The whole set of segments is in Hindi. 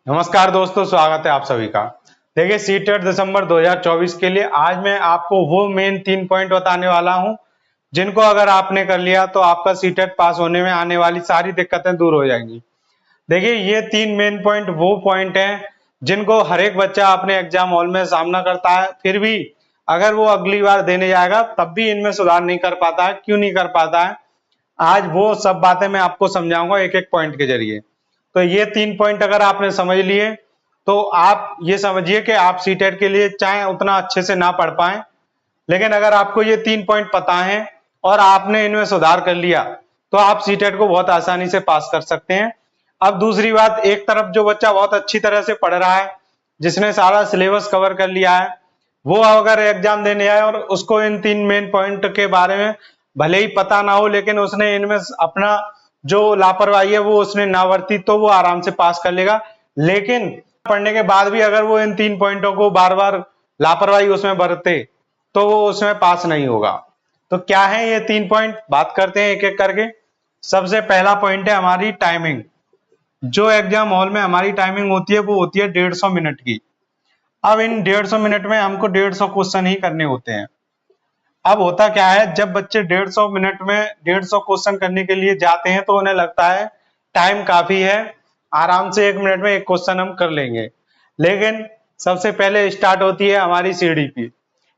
नमस्कार दोस्तों, स्वागत है आप सभी का। देखिए, सीटेट दिसंबर 2024 के लिए आज मैं आपको वो मेन 3 पॉइंट बताने वाला हूं जिनको अगर आपने कर लिया तो आपका सीटेट पास होने में आने वाली सारी दिक्कतें दूर हो जाएंगी। देखिए, ये 3 मेन पॉइंट वो पॉइंट हैं जिनको हर एक बच्चा अपने एग्जाम हॉल में सामना करता है, फिर भी अगर वो अगली बार देने जाएगा तब भी इनमें सुधार नहीं कर पाता है। क्यों नहीं कर पाता है, आज वो सब बातें मैं आपको समझाऊंगा एक एक पॉइंट के जरिए। तो ये 3 पॉइंट अगर आपने समझ लिए तो आप ये समझिए कि आप सीटेट के लिए चाहे उतना अच्छे से ना पढ़ पाए, लेकिन अगर आपको ये 3 पॉइंट पता है और आपने इनमें सुधार कर लिया तो आप सीटेट को बहुत आसानी से पास कर सकते हैं। अब दूसरी बात, एक तरफ जो बच्चा बहुत अच्छी तरह से पढ़ रहा है, जिसने सारा सिलेबस कवर कर लिया है, वो अगर एग्जाम देने आए और उसको इन 3 मेन पॉइंट के बारे में भले ही पता ना हो, लेकिन उसने इनमें अपना जो लापरवाही है वो उसने ना बरती, तो वो आराम से पास कर लेगा। लेकिन पढ़ने के बाद भी अगर वो इन 3 पॉइंटों को बार बार लापरवाही उसमें बरते तो वो उसमें पास नहीं होगा। तो क्या है ये 3 पॉइंट, बात करते हैं एक एक करके। सबसे पहला पॉइंट है हमारी टाइमिंग। जो एग्जाम हॉल में हमारी टाइमिंग होती है वो होती है 150 मिनट की। अब इन 150 मिनट में हमको 150 क्वेश्चन ही करने होते हैं। अब होता क्या है, जब बच्चे 150 मिनट में 150 क्वेश्चन करने के लिए जाते हैं तो उन्हें लगता है टाइम काफी है, आराम से 1 मिनट में एक क्वेश्चन हम कर लेंगे। लेकिन सबसे पहले स्टार्ट होती है हमारी सीडीपी।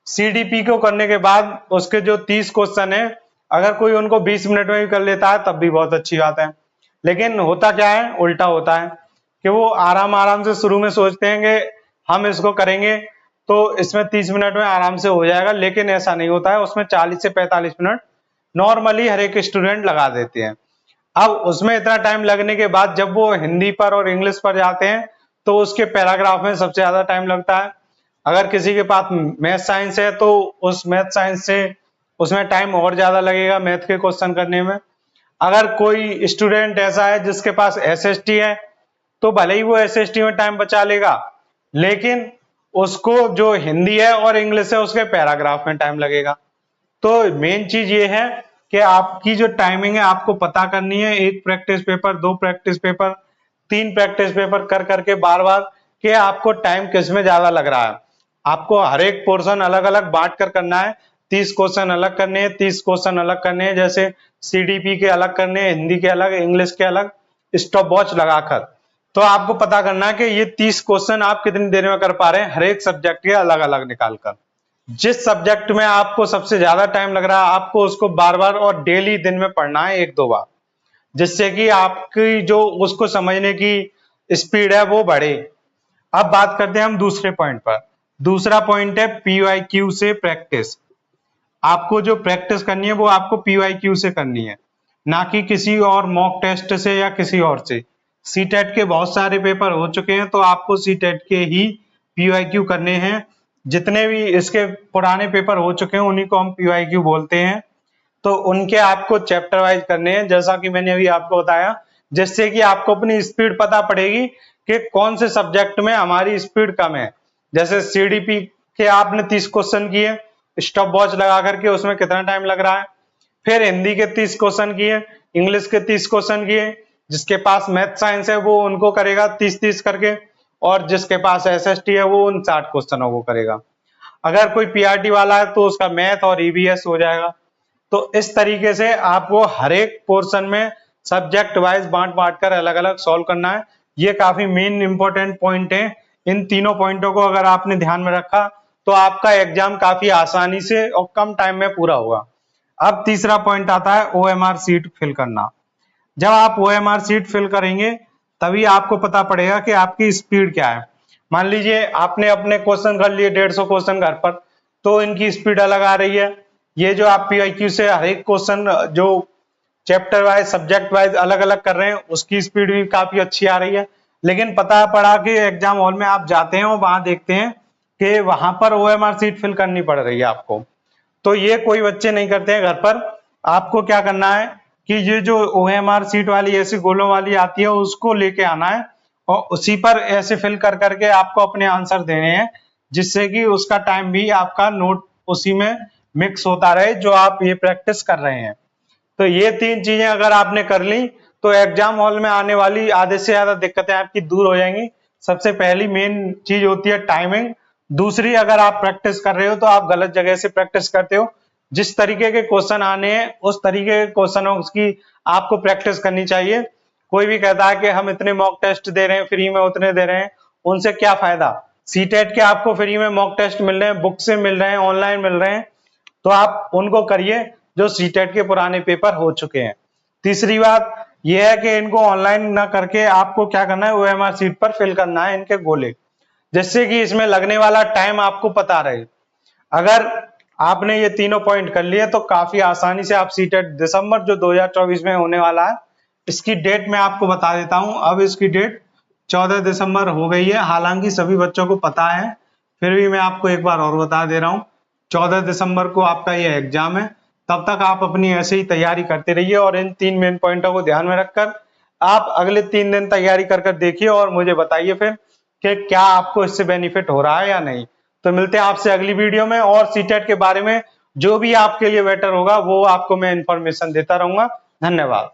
सीडीपी को करने के बाद उसके जो 30 क्वेश्चन है, अगर कोई उनको 20 मिनट में भी कर लेता है तब भी बहुत अच्छी बात है। लेकिन होता क्या है, उल्टा होता है कि वो आराम आराम से शुरू में सोचते हैं कि हम इसको करेंगे तो इसमें 30 मिनट में आराम से हो जाएगा, लेकिन ऐसा नहीं होता है। उसमें 40 से 45 मिनट नॉर्मली हर एक स्टूडेंट लगा देते हैं। अब उसमें इतना टाइम लगने के बाद जब वो हिंदी पर और इंग्लिश पर जाते हैं तो उसके पैराग्राफ में सबसे ज्यादा टाइम लगता है। अगर किसी के पास मैथ साइंस है तो उस मैथ साइंस से उसमें टाइम और ज्यादा लगेगा मैथ के क्वेश्चन करने में। अगर कोई स्टूडेंट ऐसा है जिसके पास एसएसटी है तो भले ही वो एसएसटी में टाइम बचा लेगा, लेकिन उसको जो हिंदी है और इंग्लिश है उसके पैराग्राफ में टाइम लगेगा। तो मेन चीज ये है कि आपकी जो टाइमिंग है आपको पता करनी है। 1 practice paper, 2 practice paper, 3 practice paper कर करके बार बार कि आपको टाइम किस में ज्यादा लग रहा है। आपको हर एक पोर्शन अलग अलग बांट कर करना है। 30 क्वेश्चन अलग करने हैं, 30 क्वेश्चन अलग करने हैं, जैसे सीडीपी के अलग करने हैं, हिंदी के अलग, इंग्लिश के अलग, स्टॉप वॉच लगाकर। तो आपको पता करना है कि ये 30 क्वेश्चन आप कितनी देर में कर पा रहे हैं, हर एक सब्जेक्ट के अलग अलग निकालकर। जिस सब्जेक्ट में आपको सबसे ज्यादा टाइम लग रहा है आपको उसको बार बार और डेली दिन में पढ़ना है 1-2 बार, जिससे कि आपकी जो उसको समझने की स्पीड है वो बढ़े। अब बात करते हैं हम दूसरे पॉइंट पर। दूसरा पॉइंट है पीवाईक्यू से प्रैक्टिस। आपको जो प्रैक्टिस करनी है वो आपको पीवाईक्यू से करनी है, ना कि किसी और मॉक टेस्ट से या किसी और से। सीटेट के बहुत सारे पेपर हो चुके हैं तो आपको सीटेट के ही पीवाईक्यू करने हैं। जितने भी इसके पुराने पेपर हो चुके हैं उन्हीं को हम पीवाईक्यू बोलते हैं। तो उनके आपको चैप्टर वाइज करने हैं, जैसा कि मैंने अभी आपको बताया, जिससे कि आपको अपनी स्पीड पता पड़ेगी कि कौन से सब्जेक्ट में हमारी स्पीड कम है। जैसे सीडीपी के आपने 30 क्वेश्चन किए, स्टॉप वॉच लगा करके उसमें कितना टाइम लग रहा है। फिर हिंदी के 30 क्वेश्चन किए, इंग्लिश के 30 क्वेश्चन किए, जिसके पास मैथ साइंस है वो उनको करेगा 30-30 करके, और जिसके पास एसएसटी है वो उन 60 क्वेश्चनों को करेगा। अगर कोई पीआरटी वाला है तो उसका मैथ और ईवीएस हो जाएगा। तो इस तरीके से आपको हर एक पोर्शन में सब्जेक्ट वाइज बांट बांट कर अलग अलग सॉल्व करना है। ये काफी मेन इंपॉर्टेंट पॉइंट है। इन तीनों पॉइंटों को अगर आपने ध्यान में रखा तो आपका एग्जाम काफी आसानी से और कम टाइम में पूरा होगा। अब तीसरा पॉइंट आता है ओएमआर सीट फिल करना। जब आप ओएमआर सीट फिल करेंगे तभी आपको पता पड़ेगा कि आपकी स्पीड क्या है। मान लीजिए आपने अपने क्वेश्चन कर लिए 150 क्वेश्चन घर पर, तो इनकी स्पीड अलग आ रही है। ये जो आप पीआईक्यू से हर एक क्वेश्चन जो चैप्टर वाइज सब्जेक्ट वाइज अलग अलग कर रहे हैं उसकी स्पीड भी काफी अच्छी आ रही है। लेकिन पता पड़ा कि एग्जाम हॉल में आप जाते हैं और वहां देखते हैं कि वहां पर ओएमआर सीट फिल करनी पड़ रही है आपको। तो ये कोई बच्चे नहीं करते हैं घर पर। आपको क्या करना है कि ये जो ओएमआर सीट वाली ऐसी गोलों वाली आती है उसको लेके आना है और उसी पर ऐसे फिल कर करके आपको अपने आंसर देने हैं, जिससे कि उसका टाइम भी आपका नोट उसी में मिक्स होता रहे जो आप ये प्रैक्टिस कर रहे हैं। तो ये 3 चीजें अगर आपने कर ली तो एग्जाम हॉल में आने वाली आधे से ज्यादा दिक्कतें आपकी दूर हो जाएंगी। सबसे पहली मेन चीज होती है टाइमिंग। दूसरी, अगर आप प्रैक्टिस कर रहे हो तो आप गलत जगह से प्रैक्टिस करते हो। जिस तरीके के क्वेश्चन आने हैं उस तरीके के क्वेश्चनों की आपको प्रैक्टिस करनी चाहिए। कोई भी कहता है कि हम इतने मॉक टेस्ट दे रहे हैं फ्री में, उतने दे रहे हैं, उनसे क्या फायदा। सीटेट के आपको फ्री में मॉक टेस्ट मिल रहे हैं, बुक से मिल रहे हैं, ऑनलाइन मिल रहे हैं, तो आप उनको करिए जो सीटेट के पुराने पेपर हो चुके हैं। तीसरी बात यह है कि इनको ऑनलाइन ना करके आपको क्या करना है, ओएमआर शीट पर फिल करना है इनके गोले, जिससे कि इसमें लगने वाला टाइम आपको पता रहे। अगर आपने ये तीनों पॉइंट कर लिए तो काफी आसानी से आप सीटेट दिसंबर जो 2024 में होने वाला है, इसकी डेट मैं आपको बता देता हूं। अब इसकी डेट 14 दिसंबर हो गई है, हालांकि सभी बच्चों को पता है, फिर भी मैं आपको एक बार और बता दे रहा हूं। 14 दिसंबर को आपका ये एग्जाम है। तब तक आप अपनी ऐसे ही तैयारी करते रहिए और इन 3 मेन पॉइंटों को ध्यान में रखकर आप अगले 3 दिन तैयारी कर देखिए और मुझे बताइए फिर कि क्या आपको इससे बेनिफिट हो रहा है या नहीं। तो मिलते हैं आपसे अगली वीडियो में, और सीटेट के बारे में जो भी आपके लिए बेटर होगा वो आपको मैं इंफॉर्मेशन देता रहूंगा। धन्यवाद।